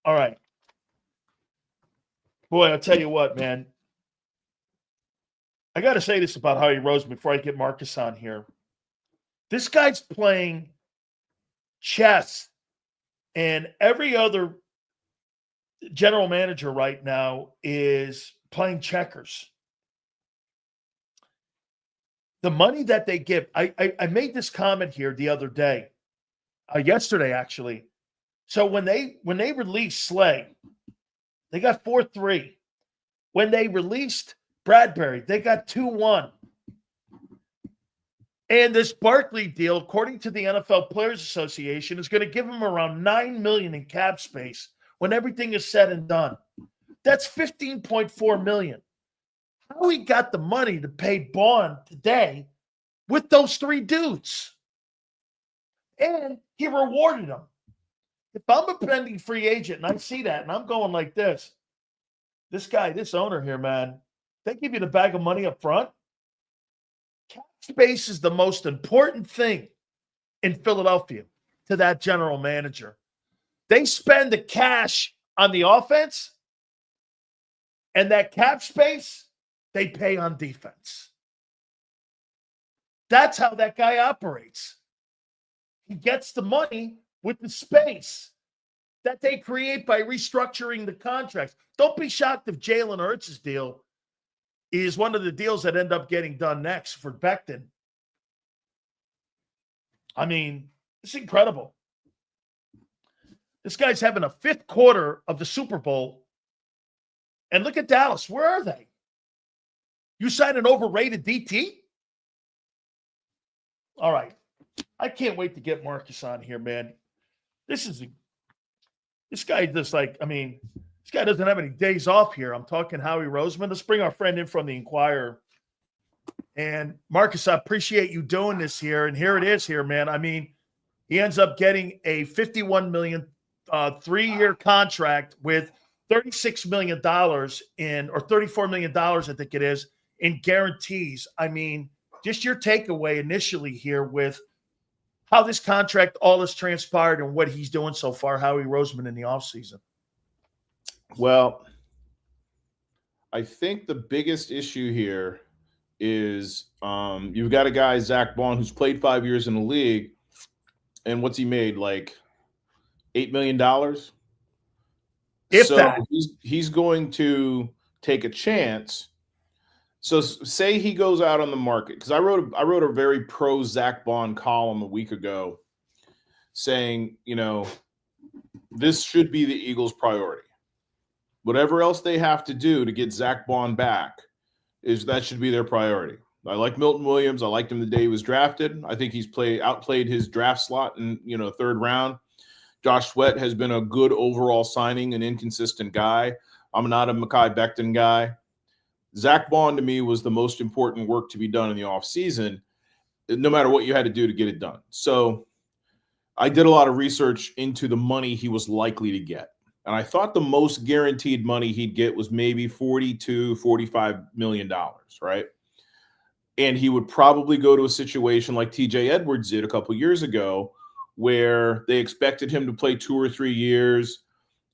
All right. Boy, I'll tell you what, man. I got to say this about Howie Roseman before I get Marcus on here. This guy's playing chess, and every other general manager right now is playing checkers. The money that they give, I made this comment here the other day, yesterday actually. So when they released Slay, they got 4-3. When they released Bradbury, they got 2-1. And this Barkley deal, according to the NFL Players Association, is going to give him around $9 million in cap space when everything is said and done. That's $15.4 million. How he got the money to pay Baun today with those three dudes? And he rewarded them. If I'm a pending free agent and I see that and I'm going like this guy, this owner here, man, they give you the bag of money up front. Cap space is the most important thing in Philadelphia to that general manager. They spend the cash on the offense, and that cap space, they pay on defense. That's how that guy operates. He gets the money with the space that they create by restructuring the contracts. Don't be shocked if Jalen Hurts' deal is one of the deals that end up getting done next for Becton. I mean, it's incredible. This guy's having a fifth quarter of the Super Bowl. And look at Dallas. Where are they? You signed an overrated DT? All right. I can't wait to get Marcus on here, man. This guy just like, I mean, this guy doesn't have any days off here. I'm talking Howie Roseman. Let's bring our friend in from the Inquirer. And Marcus, I appreciate you doing this here. And here it is here, man. I mean, he ends up getting a $51 million 3-year contract with $36 million in, or $34 million, I think it is, in guarantees. I mean, just your takeaway initially here with how this contract all has transpired and what he's doing so far, Howie Roseman, in the offseason. Well, I think the biggest issue here is you've got a guy, Zack Bond, who's played 5 years in the league, and what's he made, like $8 million? If so that. He's going to take a chance. So say he goes out on the market, because I wrote a very pro Zack Bond column a week ago saying, you know, this should be the Eagles' priority. Whatever else they have to do to get Zack Bond back, that should be their priority. I like Milton Williams. I liked him the day he was drafted. I think he's outplayed his draft slot in, third round. Josh Sweat has been a good overall signing, an inconsistent guy. I'm not a Mekhi Becton guy. Zack Bond, to me, was the most important work to be done in the offseason, no matter what you had to do to get it done. So I did a lot of research into the money he was likely to get. And I thought the most guaranteed money he'd get was maybe $45 million, right? And he would probably go to a situation like TJ Edwards did a couple years ago, where they expected him to play 2 or 3 years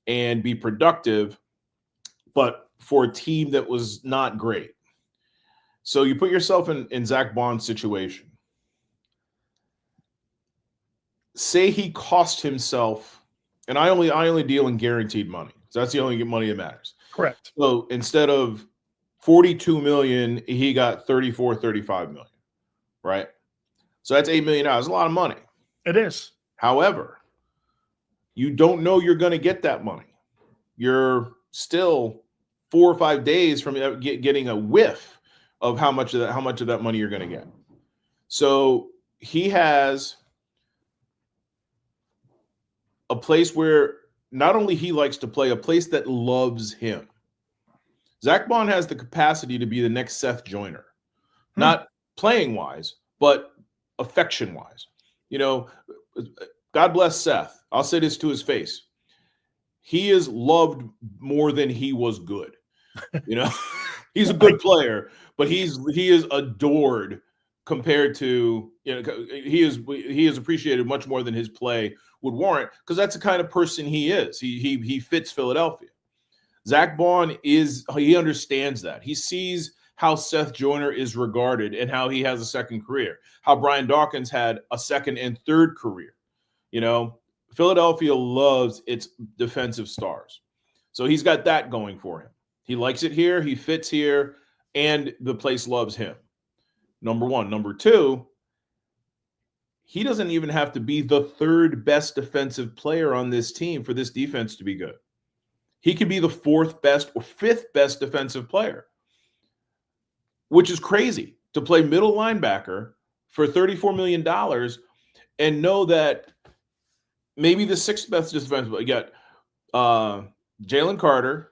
and be productive, but for a team that was not great. So you put yourself in Zack Bond's situation. Say he cost himself, and I only deal in guaranteed money. So that's the only money that matters. Correct. So instead of $42 million, he got $35 million, right? So that's $8 million. That's a lot of money. It is. However, you don't know you're going to get that money. You're still 4 or 5 days from getting a whiff of how much of that money you're going to get. So he has a place where not only he likes to play, a place that loves him. Zack Bond has the capacity to be the next Seth Joyner, not playing wise, but affection wise. God bless Seth. I'll say this to his face. He is loved more than he was good. He's a good player, but he is adored compared to, he is appreciated much more than his play would warrant, because that's the kind of person he is. He fits Philadelphia. Zack Bond he understands that. He sees how Seth Joyner is regarded and how he has a second career, how Brian Dawkins had a second and third career. You know, Philadelphia loves its defensive stars. So he's got that going for him. He likes it here, he fits here, and the place loves him. Number one. Number two, he doesn't even have to be the third best defensive player on this team for this defense to be good. He could be the fourth best or fifth best defensive player, which is crazy to play middle linebacker for $34 million and know that maybe the sixth best defensive player. You got Jalen Carter,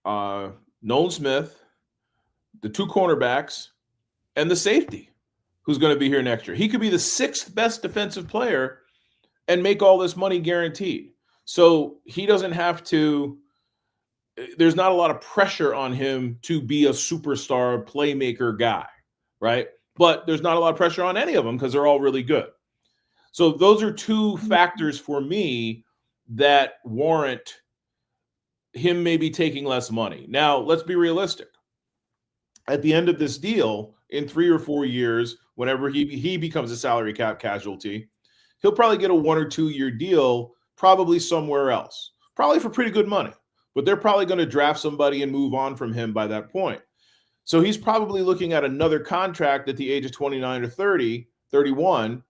Nolan Smith, the two cornerbacks, and the safety who's going to be here next year. He could be the sixth best defensive player and make all this money guaranteed. So he doesn't have to – there's not a lot of pressure on him to be a superstar playmaker guy, right? But there's not a lot of pressure on any of them because they're all really good. So those are two factors for me that warrant him maybe taking less money. Now, let's be realistic. At the end of this deal, in 3 or 4 years, whenever he becomes a salary cap casualty, he'll probably get a 1 or 2 year deal, probably somewhere else, probably for pretty good money. But they're probably going to draft somebody and move on from him by that point. So he's probably looking at another contract at the age of 29 or 30, 31,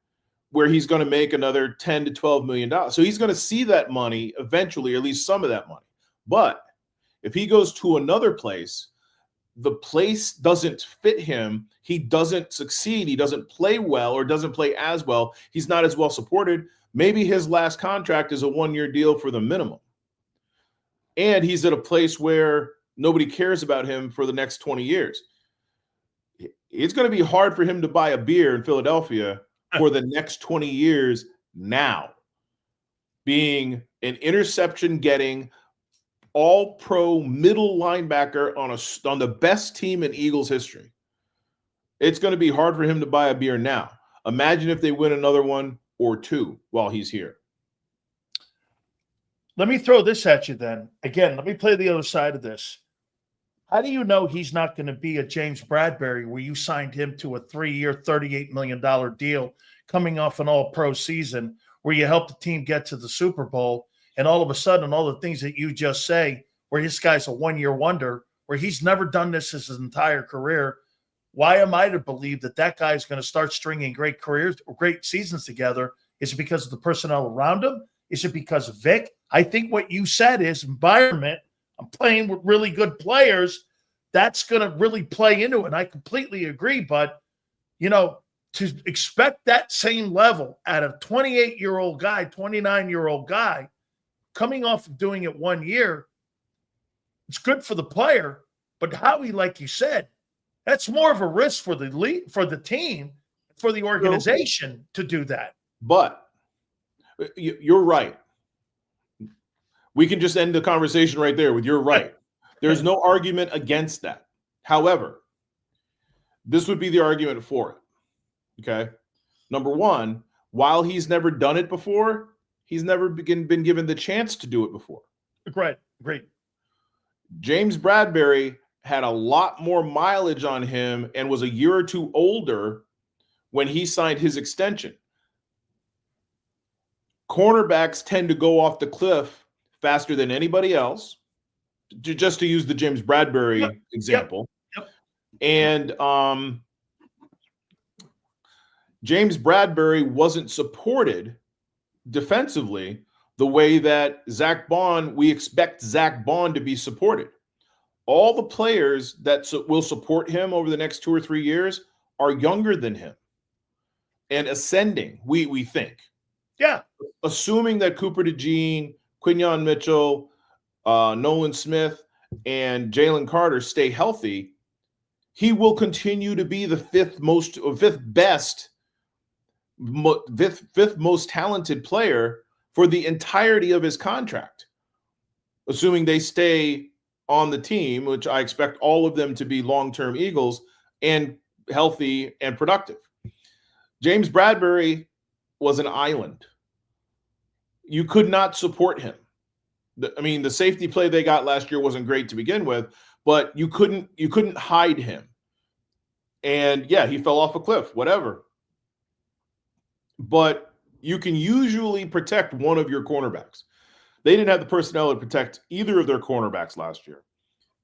where he's going to make another $10 to $12 million. So he's going to see that money eventually, or at least some of that money. But if he goes to another place, the place doesn't fit him. He doesn't succeed. He doesn't play well or doesn't play as well. He's not as well supported. Maybe his last contract is a 1 year deal for the minimum. And he's at a place where nobody cares about him for the next 20 years. It's going to be hard for him to buy a beer in Philadelphia for the next 20 years now, being an interception-getting, all-pro middle linebacker on the best team in Eagles history. It's going to be hard for him to buy a beer now. Imagine if they win another one or two while he's here. Let me throw this at you then. Again, let me play the other side of this. How do you know he's not going to be a James Bradbury where you signed him to a 3-year, $38 million deal coming off an all-pro season where you helped the team get to the Super Bowl, and all of a sudden all the things that you just say where this guy's a 1 year wonder, where he's never done this his entire career, why am I to believe that that guy's going to start stringing great careers or great seasons together? Is it because of the personnel around him? Is it because of Vic? I think what you said is environment. I'm playing with really good players. That's going to really play into it. And I completely agree. But, you know, to expect that same level at a 28-year-old guy, 29-year-old guy, coming off of doing it 1 year, it's good for the player. But Howie, like you said, that's more of a risk for the league, for the team, for the organization to do that. But you're right. We can just end the conversation right there with you're right. There's no argument against that. However, this would be the argument for it. Okay. Number one, while he's never done it before, he's never been given the chance to do it before. Great. James Bradbury had a lot more mileage on him and was a year or two older when he signed his extension. Cornerbacks tend to go off the cliff faster than anybody else, just to use the James Bradbury example. Yep. And James Bradbury wasn't supported defensively the way that Zack Bond, we expect Zack Bond to be supported. All the players that will support him over the next 2 or 3 years are younger than him and ascending, we think. Yeah. Assuming that Cooper DeJean, Quinyon Mitchell, Nolan Smith, and Jalen Carter stay healthy, he will continue to be the fifth most talented player for the entirety of his contract, assuming they stay on the team, which I expect all of them to be long-term Eagles and healthy and productive. James Bradbury was an island. you could not support him. I mean, the safety play they got last year wasn't great to begin with, but you couldn't hide him. And yeah, he fell off a cliff, whatever. But you can usually protect one of your cornerbacks. They didn't have the personnel to protect either of their cornerbacks last year.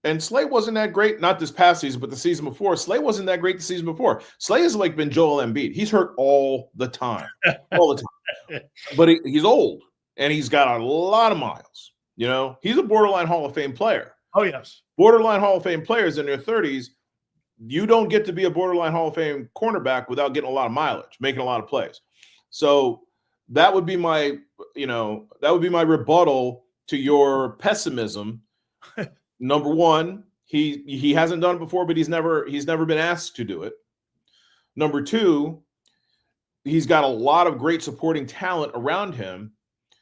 And Slay wasn't that great, not this past season, but the season before. Slay wasn't that great the season before. Slay has like been Joel Embiid. He's hurt all the time. All the time. But he's old, and he's got a lot of miles. You know, he's a borderline Hall of Fame player. Oh, yes. Borderline Hall of Fame players in their 30s, you don't get to be a borderline Hall of Fame cornerback without getting a lot of mileage, making a lot of plays. So that would be my, rebuttal to your pessimism. Number one, he hasn't done it before, but he's never been asked to do it. Number two, he's got a lot of great supporting talent around him.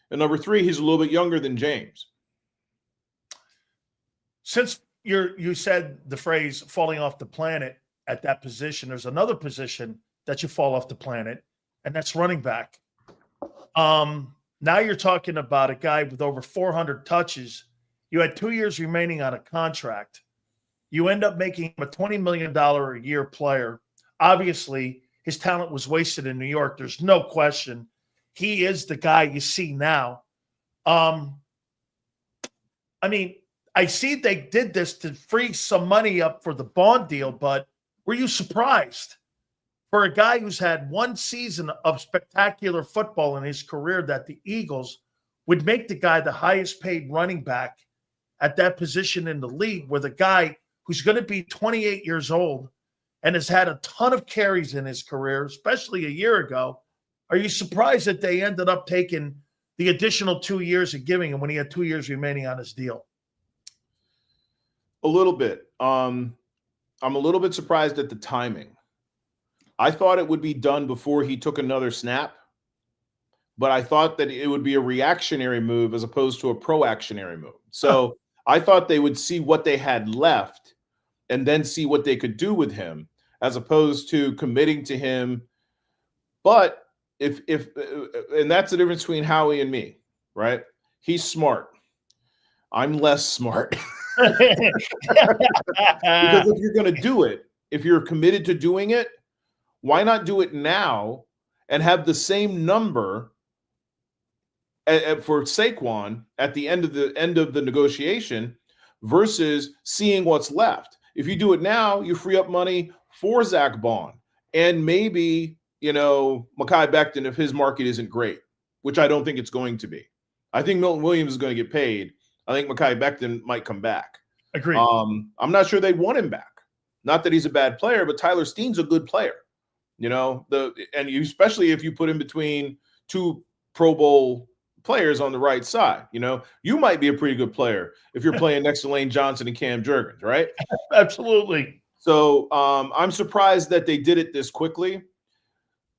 And number three, he's a little bit younger than James. Since you said the phrase falling off the planet at that position, there's another position that you fall off the planet, and that's running back. Now you're talking about a guy with over 400 touches. You had 2 years remaining on a contract. You end up making him a $20 million a year player. Obviously, his talent was wasted in New York. There's no question. He is the guy you see now. I mean, I see they did this to free some money up for the Baun deal, but were you surprised? For a guy who's had one season of spectacular football in his career, that the Eagles would make the guy the highest paid running back at that position in the league, with a guy who's going to be 28 years old and has had a ton of carries in his career, especially a year ago. Are you surprised that they ended up taking the additional 2 years and giving him when he had 2 years remaining on his deal? A little bit. I'm a little bit surprised at the timing. I thought it would be done before he took another snap, but I thought that it would be a reactionary move as opposed to a proactionary move. So I thought they would see what they had left and then see what they could do with him, as opposed to committing to him. But if and that's the difference between Howie and me, right? He's smart. I'm less smart. Because if you're going to do it, if you're committed to doing it, why not do it now and have the same number for Saquon at the end of the negotiation versus seeing what's left? If you do it now, you free up money for Zack Bond and maybe, Mekhi Becton if his market isn't great, which I don't think it's going to be. I think Milton Williams is going to get paid. I think Mekhi Becton might come back. Agreed. I'm not sure they'd want him back. Not that he's a bad player, but Tyler Steen's a good player. Especially if you put him between two Pro Bowl players on the right side. You might be a pretty good player if you're playing next to Lane Johnson and Cam Jurgens, right? Absolutely. So I'm surprised that they did it this quickly,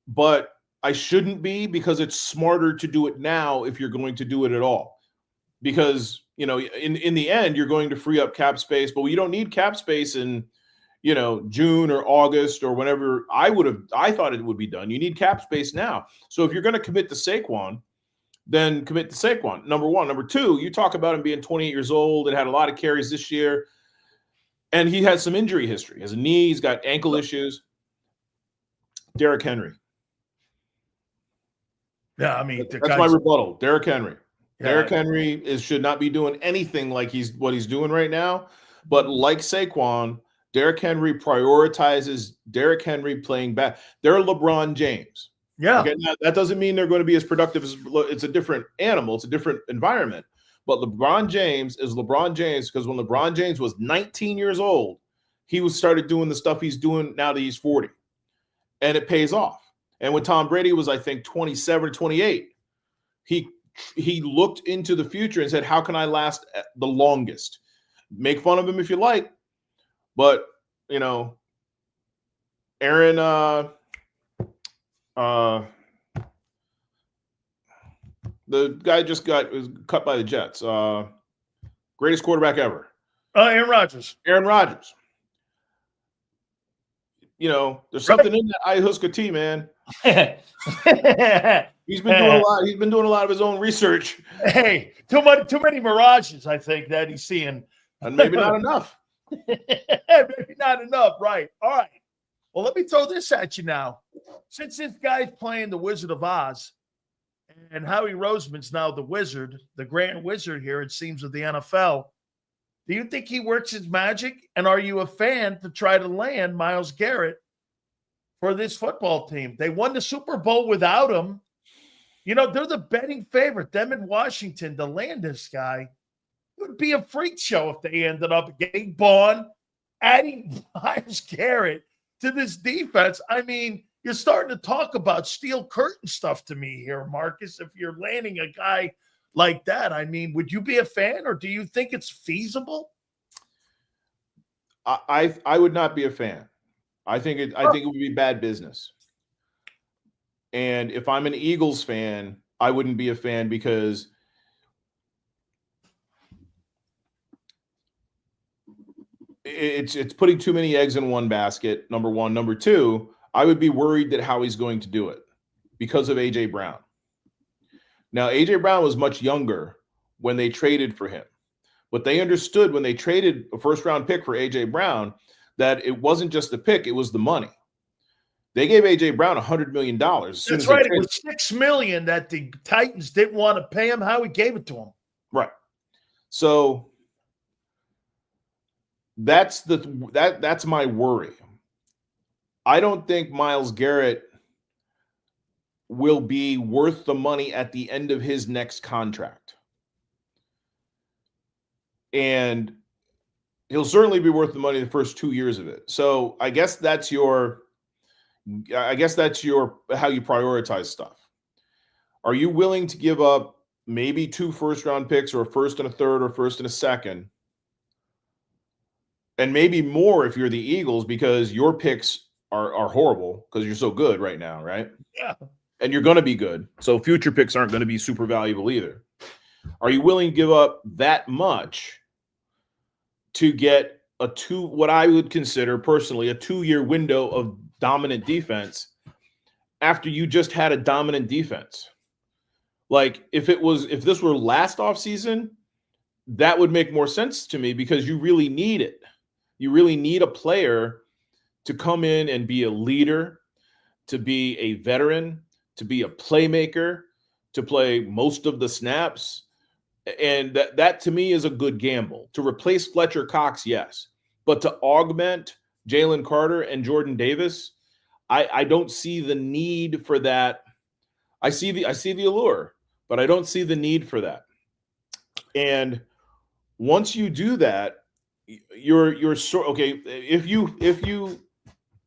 but I shouldn't be, because it's smarter to do it now if you're going to do it at all. Because, in the end, you're going to free up cap space, but you don't need cap space in, June or August or whenever I thought it would be done. You need cap space now. So if you're going to commit to Saquon, then commit to Saquon, number one. Number two, you talk about him being 28 years old and had a lot of carries this year. And he has some injury history. He has a knee, he's got ankle issues. Derrick Henry. Yeah, I mean, that's my rebuttal. Derrick Henry. Yeah. Derrick Henry should not be doing anything like what he's doing right now. But like Saquon, Derrick Henry prioritizes Derrick Henry playing back. They're LeBron James. Yeah. Okay, now, that doesn't mean they're going to be as productive as it's a different animal. It's a different environment. But LeBron James is LeBron James because when LeBron James was 19 years old, he started doing the stuff he's doing now that he's 40. And it pays off. And when Tom Brady was, I think, 27 or 28, he looked into the future and said, how can I last the longest? Make fun of him if you like. But, Aaron, the guy just was cut by the Jets. Greatest quarterback ever. Aaron Rodgers. Aaron Rodgers. There's something in that ayahuasca tea, man. He's been doing a lot. He's been doing a lot of his own research. Hey, too many mirages, I think, that he's seeing. And maybe not enough. Maybe not enough, right. All right. Well, let me throw this at you now. Since this guy's playing the Wizard of Oz, and Howie Roseman's now the wizard, the grand wizard here, it seems, of the NFL, do you think he works his magic? And are you a fan to try to land Myles Garrett for this football team? They won the Super Bowl without him. You know, they're the betting favorite, them in Washington, to land this guy. It would be a freak show if they ended up getting Baun, adding Myles Garrett to this defense. I mean, you're starting to talk about steel curtain stuff to me here, Marcus. If you're landing a guy like that, I mean, would you be a fan, or do you think it's feasible? I would not be a fan. I think it would be bad business. And if I'm an Eagles fan, I wouldn't be a fan because it's putting too many eggs in one basket, number one. Number two, I would be worried that Howie's going to do it because of A.J. Brown. Now, A.J. Brown was much younger when they traded for him. But they understood when they traded a first-round pick for A.J. Brown that it wasn't just the pick, it was the money. They gave A.J. Brown $100 million. That's right. It was $6 million that the Titans didn't want to pay him. Howie gave it to him. Right. So that's my worry. I don't think Myles Garrett will be worth the money at the end of his next contract. And he'll certainly be worth the money the first 2 years of it. So I guess that's how you prioritize stuff. Are you willing to give up maybe 2 first-round picks, or a first and a third, or first and a second, and maybe more if you're the Eagles, because your picks are horrible because you're so good right now, right? Yeah. And you're going to be good. So future picks aren't going to be super valuable either. Are you willing to give up that much to get what I would consider personally a 2-year window of dominant defense after you just had a dominant defense? Like if this were last offseason, that would make more sense to me because you really need it. You really need a player to come in and be a leader, to be a veteran, to be a playmaker, to play most of the snaps. And that to me is a good gamble. To replace Fletcher Cox, yes. But to augment Jalen Carter and Jordan Davis, I don't see the need for that. I see the allure, but I don't see the need for that. And once you do that, you're okay. If you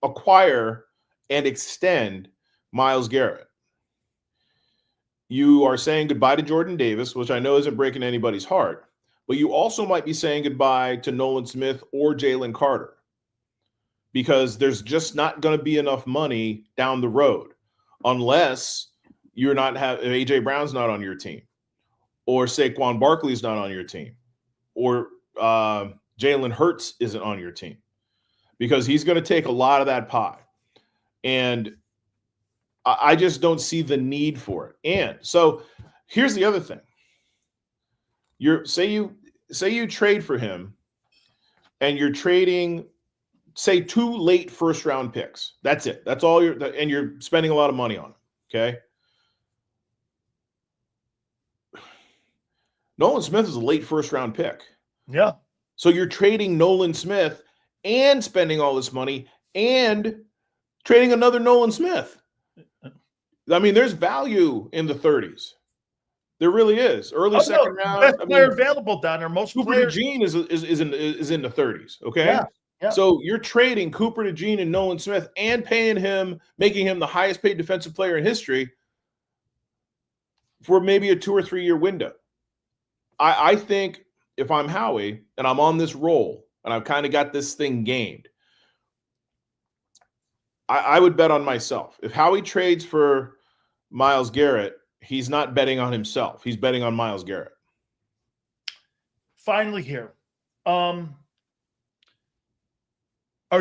acquire and extend Myles Garrett, you are saying goodbye to Jordan Davis, which I know isn't breaking anybody's heart, but you also might be saying goodbye to Nolan Smith or Jalen Carter because there's just not going to be enough money down the road unless you're not A.J. Brown's not on your team, or Saquon Barkley's not on your team, or Jalen Hurts isn't on your team, because he's going to take a lot of that pie. And I just don't see the need for it. And so here's the other thing. Say you trade for him and you're trading, say, 2 late first-round picks. That's it. That's all and you're spending a lot of money on it, okay? Nolan Smith is a late first-round pick. Yeah. So you're trading Nolan Smith and spending all this money and trading another Nolan Smith. I mean, there's value in the 30s. There really is. Early second round. Best player available down there. Most Cooper players. DeJean is in the 30s. Okay. Yeah. Yeah. So you're trading Cooper DeJean and Nolan Smith and paying him, making him the highest paid defensive player in history for maybe a 2 or 3 year window. I think if I'm Howie and I'm on this roll and I've kind of got this thing gamed, I would bet on myself. If Howie trades for Myles Garrett, he's not betting on himself. He's betting on Myles Garrett. Finally here. Are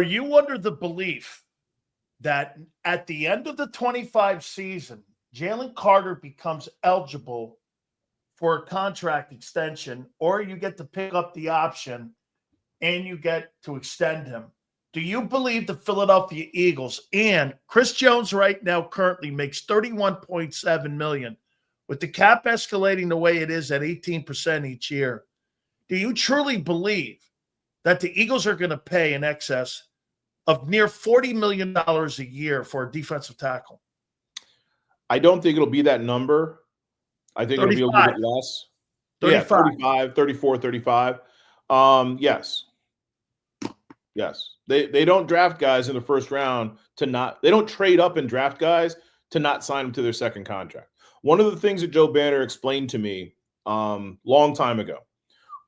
you under the belief that at the end of the 25 season, Jalen Carter becomes eligible for a contract extension, or you get to pick up the option and you get to extend him. Do you believe the Philadelphia Eagles, and Chris Jones right now currently makes $31.7 million, with the cap escalating the way it is at 18% each year, do you truly believe that the Eagles are going to pay in excess of near $40 million a year for a defensive tackle? I don't think it'll be that number. I think 35. It'll be a little bit less. 35. Yeah, 35, 34, 35. Yes. Yes. They don't draft guys in the first round they don't trade up and draft guys to not sign them to their second contract. One of the things that Joe Banner explained to me long time ago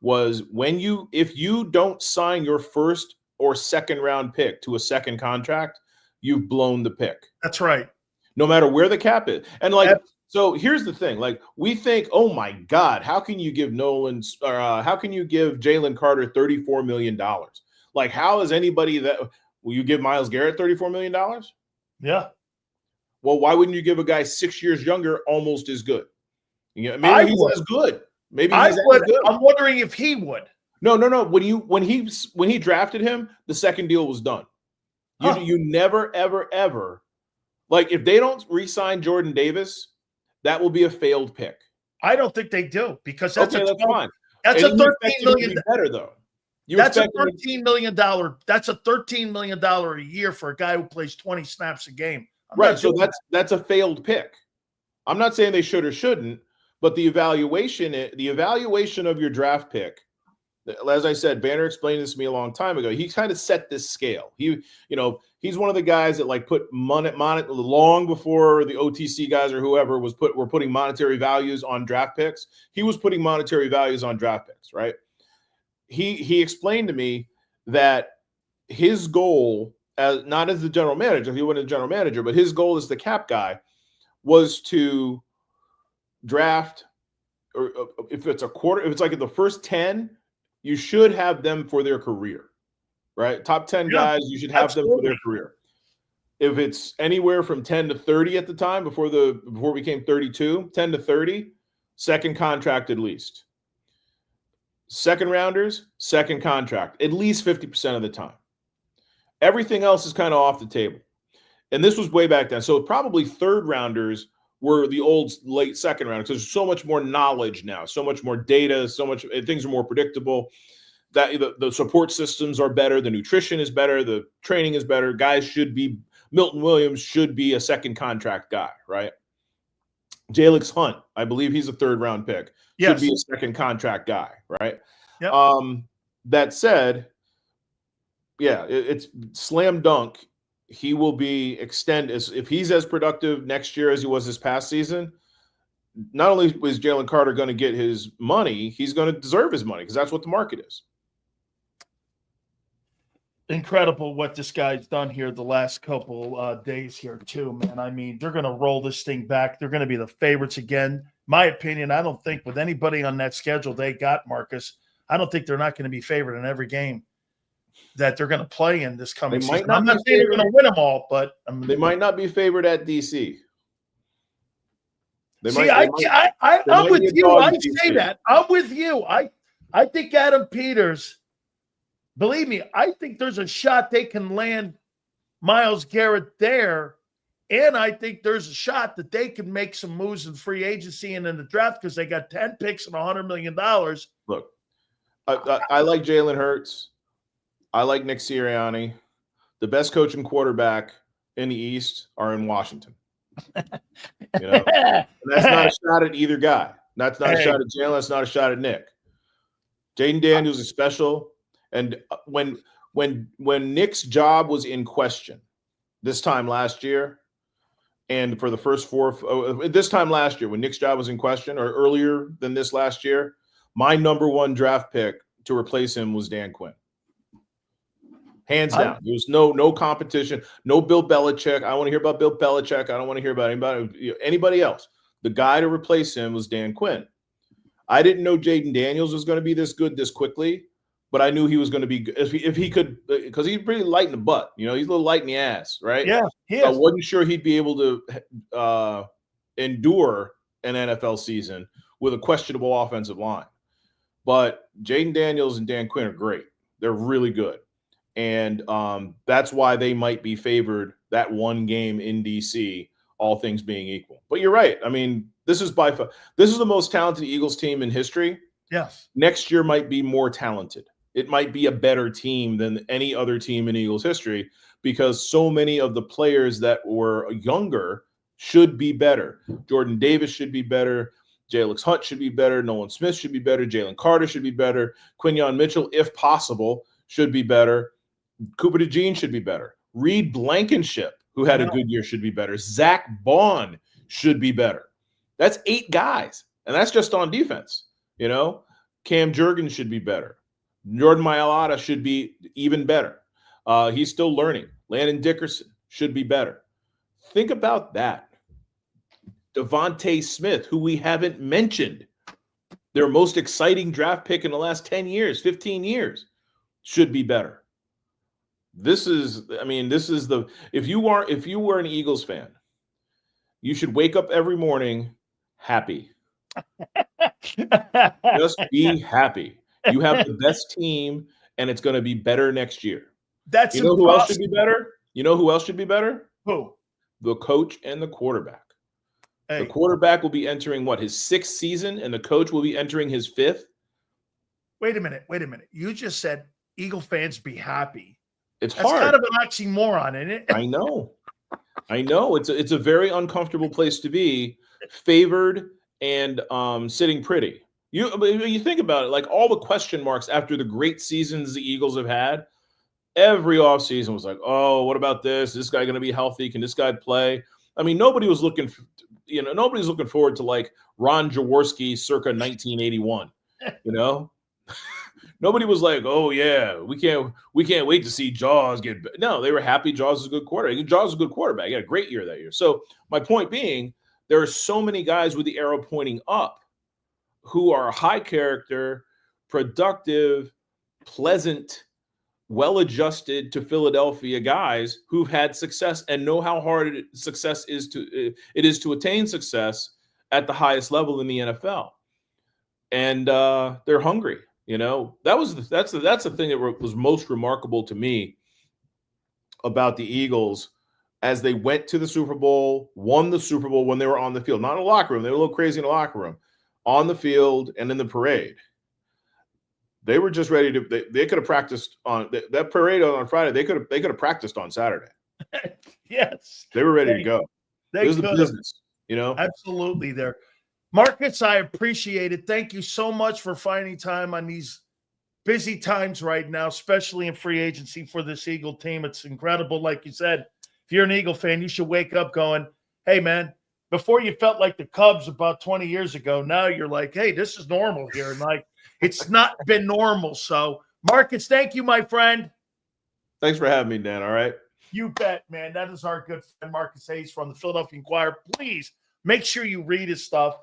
was if you don't sign your first or second round pick to a second contract, you've blown the pick. That's right. No matter where the cap is. And so here's the thing, we think, oh my God, how can you give Jalen Carter $34 million? How is anybody will you give Myles Garrett $34 million? Yeah. Well, why wouldn't you give a guy 6 years younger almost as good? Maybe he's as good. Maybe he's as good. I'm wondering if he would. No. When he drafted him, the second deal was done. You never, ever, ever, if they don't re-sign Jordan Davis, that will be a failed pick. I don't think they do, because that's fine. That's a $13 million better though. That's a $13 million. That's a $13 million a year for a guy who plays 20 snaps a game. Right. So that's a failed pick. I'm not saying they should or shouldn't, but the evaluation of your draft pick, as I said, Banner explained this to me a long time ago. He kind of set this scale. He's one of the guys that put money long before the OTC guys or whoever were putting monetary values on draft picks. He was putting monetary values on draft picks, right? He explained to me that his goal, not as the general manager, he wasn't a general manager, but his goal as the cap guy was to draft, or if it's in the first 10, you should have them for their career, right? Top 10 guys, you should have them for their career. If it's anywhere from 10 to 30 at the time, before it became 32, 10 to 30, second contract at least. Second rounders, second contract, at least 50% of the time. Everything else is kind of off the table. And this was way back then. So probably third rounders were the old late second rounders, because there's so much more knowledge now, so much more data, things are more predictable. That the support systems are better, the nutrition is better, the training is better. Milton Williams should be a second contract guy, right? Jalix Hunt, I believe he's a third round pick. Should be a second contract guy, right? Yep. That said, it's slam dunk. He will be extended if he's as productive next year as he was this past season. Not only is Jalen Carter going to get his money, he's going to deserve his money, because that's what the market is. Incredible what this guy's done here the last couple days here too, man. I mean, they're going to roll this thing back. They're going to be the favorites again. My opinion, I don't think with anybody on that schedule they got, Marcus, I don't think they're not going to be favored in every game that they're going to play in this coming season. I'm not saying they're going to win them all, but they might not be favored at DC. I'm with you. I say that. I'm with you. I think Adam Peters, believe me, I think there's a shot they can land Myles Garrett there. And I think there's a shot that they can make some moves in free agency and in the draft, because they got 10 picks and $100 million. Look, I like Jalen Hurts. I like Nick Sirianni. The best coach and quarterback in the East are in Washington. That's not a shot at either guy. That's not a shot at Jalen. That's not a shot at Nick. Jaden Daniels is special. And when Nick's job was in question this time last year, and for the first this time last year, when Nick's job was in question, or earlier than this last year, my number one draft pick to replace him was Dan Quinn. Hands down. There was no competition, no Bill Belichick. I don't want to hear about Bill Belichick. I don't want to hear about anybody else. The guy to replace him was Dan Quinn. I didn't know Jaden Daniels was going to be this good this quickly, but I knew he was going to be if he could, because he's pretty light in the butt. He's a little light in the ass, right? Yeah, he So I is. wasn't sure he'd be able to endure an NFL season with a questionable offensive line. But Jaden Daniels and Dan Quinn are great. They're really good. And that's why they might be favored that one game in DC, all things being equal. But you're right. I mean, this is the most talented Eagles team in history. Yes. Next year might be more talented. It might be a better team than any other team in Eagles history because so many of the players that were younger should be better. Jordan Davis should be better. Jalix Hunt should be better. Nolan Smith should be better. Jalen Carter should be better. Quinyon Mitchell, if possible, should be better. Cooper DeJean should be better. Reed Blankenship, who had a good year, should be better. Zack Bond should be better. That's 8 guys, and that's just on defense. Cam Jurgens should be better. Jordan Mailata should be even better. He's still learning. Landon Dickerson should be better. Think about that. Devontae Smith, who we haven't mentioned, their most exciting draft pick in the last 10 years, 15 years, should be better. If you were an Eagles fan, you should wake up every morning happy. Just be happy. You have the best team, and it's going to be better next year. That's who else should be better? You know who else should be better? Who? The coach and the quarterback. Hey. The quarterback will be entering his 6th season, and the coach will be entering his 5th. Wait a minute. You just said Eagle fans be happy. That's hard. Kind of an oxymoron, isn't it? I know. It's a very uncomfortable place to be, favored and sitting pretty. You think about it, like all the question marks after the great seasons the Eagles have had. Every offseason was like, oh, what about this? Is this guy going to be healthy? Can this guy play? I mean, nobody's looking forward to like Ron Jaworski circa 1981. Nobody was like, oh yeah, we can't wait to see Jaws get. No, they were happy. Jaws is a good quarterback. Jaws is a good quarterback. He had a great year that year. So my point being, there are so many guys with the arrow pointing up who are high character, productive, pleasant, well-adjusted to Philadelphia guys who've had success and know how hard success is to attain success at the highest level in the NFL. And they're hungry. That's the thing that was most remarkable to me about the Eagles as they went to the Super Bowl, won the Super Bowl when they were on the field, not in the locker room. They were a little crazy in the locker room, on the field and in the parade. They were just ready to. They could have practiced on that parade on Friday. They could have practiced on Saturday. Yes, they were ready to go. It was the business, Absolutely, there, Marcus. I appreciate it. Thank you so much for finding time on these busy times right now, especially in free agency for this Eagle team. It's incredible, like you said. If you're an Eagle fan, you should wake up going, "Hey, man." Before you felt like the Cubs about 20 years ago. Now you're like, "Hey, this is normal here," and like. It's not been normal. So, Marcus, thank you, my friend. Thanks for having me, Dan. All right. You bet, man. That is our good friend, Marcus Hayes from the Philadelphia Inquirer. Please make sure you read his stuff.